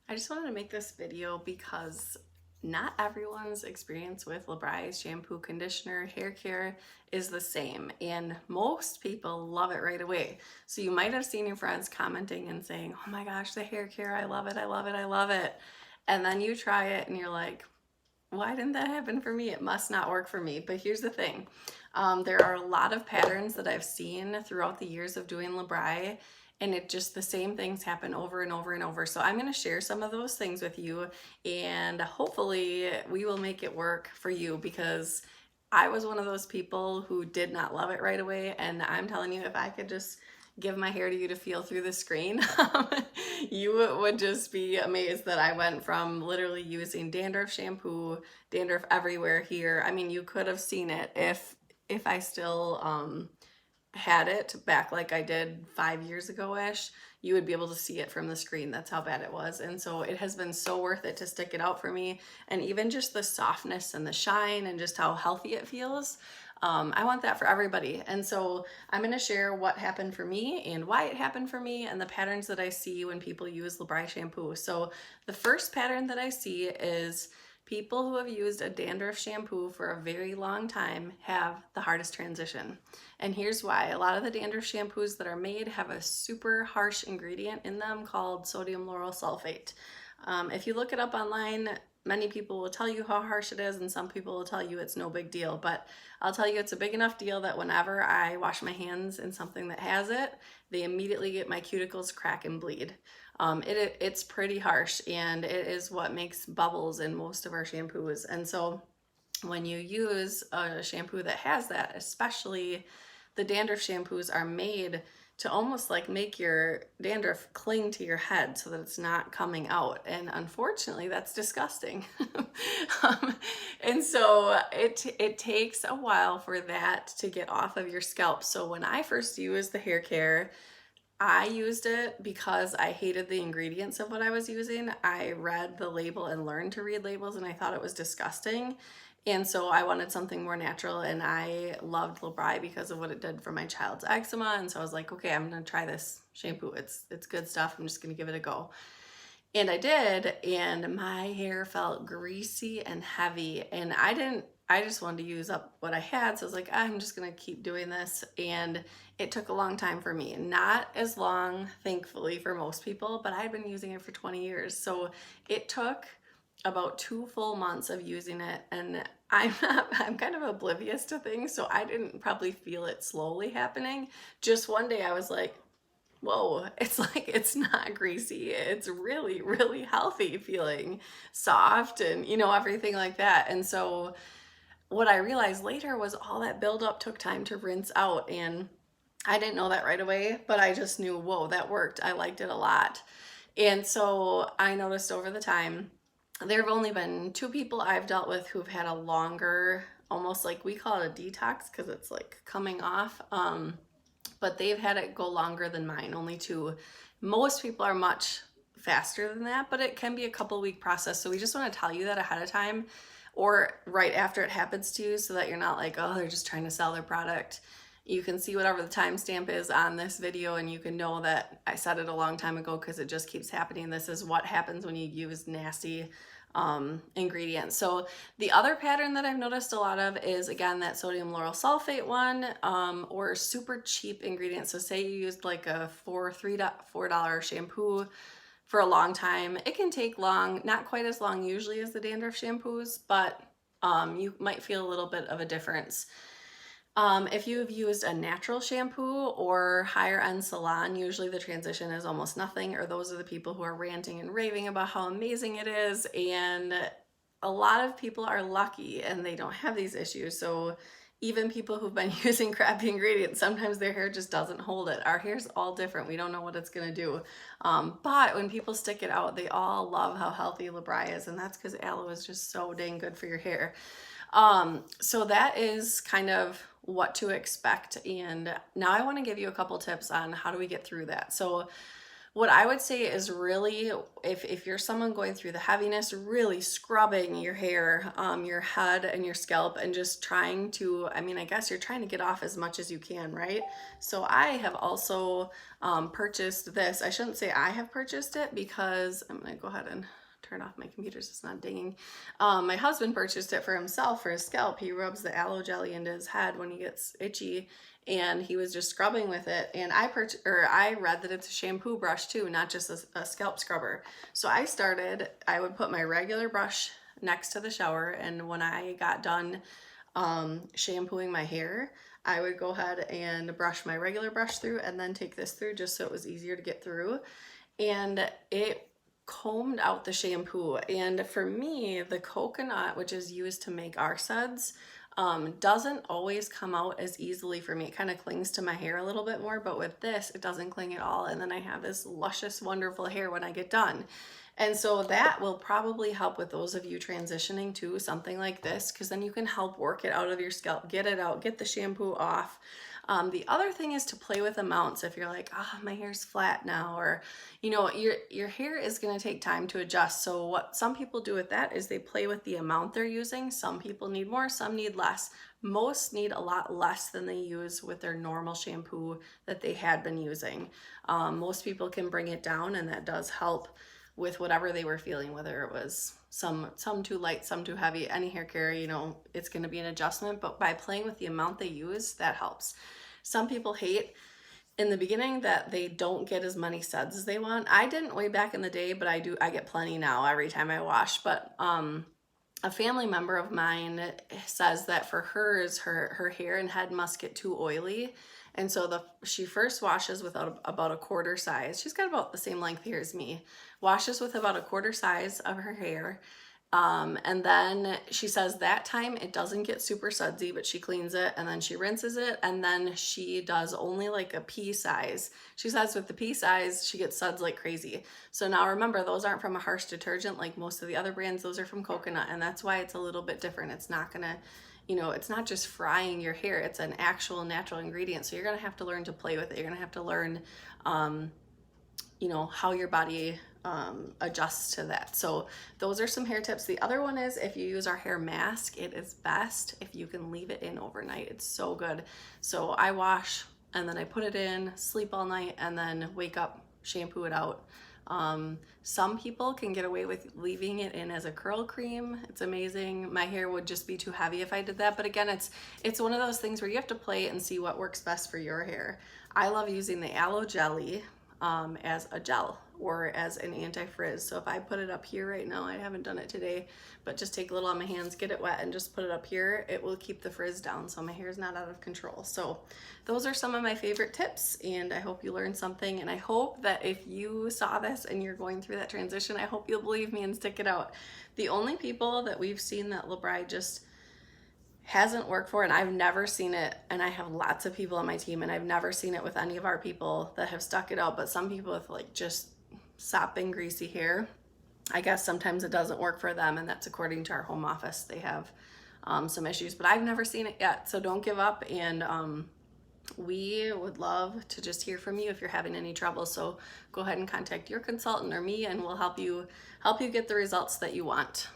I just wanted to make this video because not everyone's experience with BRI shampoo, conditioner, hair care is the same, and most people love it right away. So you might have seen your friends commenting and saying, "Oh my gosh, the hair care, I love it, I love it, I love it." And then you try it and you're like, why didn't that happen for me? It must not work for me. But here's the thing. There are a lot of patterns that I've seen throughout the years of doing Labri, and it just the same things happen over and over and over. So I'm going to share some of those things with you, and hopefully we will make it work for you, because I was one of those people who did not love it right away. And I'm telling you, if I could just give my hair to you to feel through the screen, you would just be amazed that I went from literally using dandruff shampoo, dandruff everywhere here. I mean, you could have seen it if I still had it back like I did 5 years ago-ish. You would be able to see it from the screen. That's how bad it was. And so it has been so worth it to stick it out for me. And even just the softness and the shine and just how healthy it feels. I want that for everybody. And so I'm going to share what happened for me and why it happened for me and the patterns that I see when people use Labri shampoo. So the first pattern that I see is people who have used a dandruff shampoo for a very long time have the hardest transition. And here's why. A lot of the dandruff shampoos that are made have a super harsh ingredient in them called sodium lauryl sulfate. If you look it up online, many people will tell you how harsh it is, and some people will tell you it's no big deal. But I'll tell you, it's a big enough deal that whenever I wash my hands in something that has it, they immediately get my cuticles crack and bleed. It's pretty harsh, and it is what makes bubbles in most of our shampoos. And so when you use a shampoo that has that, especially the dandruff shampoos are made to almost like make your dandruff cling to your head so that it's not coming out. And unfortunately, that's disgusting. And so it takes a while for that to get off of your scalp. So when I first used the hair care, I used it because I hated the ingredients of what I was using. I read the label and learned to read labels, and I thought it was disgusting. And so I wanted something more natural, and I loved Labri because of what it did for my child's eczema. And so I was like, okay, I'm gonna try this shampoo. It's good stuff. I'm just gonna give it a go. And I did, and my hair felt greasy and heavy, and I just wanted to use up what I had. So I was like, I'm just gonna keep doing this. And it took a long time for me. Not as long, thankfully, for most people, but I'd been using it for 20 years. So it took about 2 full months of using it, and I'm kind of oblivious to things, so I didn't probably feel it slowly happening. Just one day I was like, whoa, it's like it's not greasy. It's really, really healthy feeling, soft, and everything like that. And so what I realized later was all that buildup took time to rinse out, and I didn't know that right away, but I just knew, whoa, that worked. I liked it a lot. And so I noticed over the time, there have only been 2 people I've dealt with who've had a longer, almost like we call it a detox because it's like coming off. But they've had it go longer than mine, only 2. Most people are much faster than that, but it can be a couple-week process. So we just want to tell you that ahead of time, or right after it happens to you, so that you're not like, oh, they're just trying to sell their product. You can see whatever the timestamp is on this video, and you can know that I said it a long time ago because it just keeps happening. This is what happens when you use nasty ingredients. So the other pattern that I've noticed a lot of is, again, that sodium lauryl sulfate one, or super cheap ingredients. So say you used like a $4 shampoo for a long time. It can take long, not quite as long usually as the dandruff shampoos, but you might feel a little bit of a difference. If you've used a natural shampoo or higher end salon, usually the transition is almost nothing, or those are the people who are ranting and raving about how amazing it is. And a lot of people are lucky and they don't have these issues. So even people who've been using crappy ingredients, sometimes their hair just doesn't hold it. Our hair's all different. We don't know what it's gonna do. But when people stick it out, they all love how healthy Labri is, and that's because aloe is just so dang good for your hair. So that is kind of what to expect. And now I want to give you a couple tips on how do we get through that. So what I would say is really, if you're someone going through the heaviness, really scrubbing your hair, your head and your scalp, and just trying to, I mean, I guess you're trying to get off as much as you can, right? So I have also purchased this. I shouldn't say I have purchased it, because I'm gonna go ahead and turn off my computer so it's not dinging. My husband purchased it for himself for his scalp. He rubs the aloe jelly into his head when he gets itchy, and he was just scrubbing with it. And I read that it's a shampoo brush too, not just a scalp scrubber. So I would put my regular brush next to the shower, and when I got done shampooing my hair, I would go ahead and brush my regular brush through and then take this through, just so it was easier to get through. And it combed out the shampoo. And for me, the coconut, which is used to make our suds, doesn't always come out as easily for me. It kind of clings to my hair a little bit more, but with this, it doesn't cling at all. And then I have this luscious, wonderful hair when I get done. And so that will probably help with those of you transitioning to something like this, because then you can help work it out of your scalp, get it out, get the shampoo off. The other thing is to play with amounts. If you're like, oh, my hair's flat now, or, you know, your hair is going to take time to adjust. So what some people do with that is they play with the amount they're using. Some people need more, some need less. Most need a lot less than they use with their normal shampoo that they had been using. Most people can bring it down, and that does help with whatever they were feeling, whether it was some too light, some too heavy. Any hair care, you know, it's going to be an adjustment, but by playing with the amount they use, that helps. Some people hate in the beginning that they don't get as many suds as they want. I didn't way back in the day, but I get plenty now every time I wash. But a family member of mine says that for hers, her hair and head must get too oily. And so she first washes with about a quarter size. She's got about the same length hair as me. Washes with about a quarter size of her hair. And then she says that time it doesn't get super sudsy, but she cleans it and then she rinses it, and then she does only like a pea size. She says with the pea size, she gets suds like crazy. So now remember, those aren't from a harsh detergent like most of the other brands. Those are from coconut, and that's why it's a little bit different. It's not gonna, you know, it's not just frying your hair. It's an actual natural ingredient. So you're gonna have to learn to play with it. You're gonna have to learn, you know, how your body adjusts to that. So those are some hair tips. The other one is, if you use our hair mask, it is best if you can leave it in overnight. It's so good. So I wash and then I put it in, sleep all night, and then wake up, shampoo it out. Some people can get away with leaving it in as a curl cream. It's amazing. My hair would just be too heavy if I did that. But again, it's one of those things where you have to play and see what works best for your hair. I love using the aloe jelly as a gel or as an anti-frizz. So if I put it up here right now, I haven't done it today, but just take a little on my hands, get it wet, and just put it up here, it will keep the frizz down so my hair is not out of control. So those are some of my favorite tips, and I hope you learned something, and I hope that if you saw this and you're going through that transition, I hope you'll believe me and stick it out. The only people that we've seen that BRI just hasn't worked for, and I've never seen it, and I have lots of people on my team, and I've never seen it with any of our people that have stuck it out, but some people with like just sopping greasy hair, I guess sometimes it doesn't work for them, and that's according to our home office. They have some issues, but I've never seen it yet, so don't give up, and we would love to just hear from you if you're having any trouble. So go ahead and contact your consultant or me, and we'll help you get the results that you want.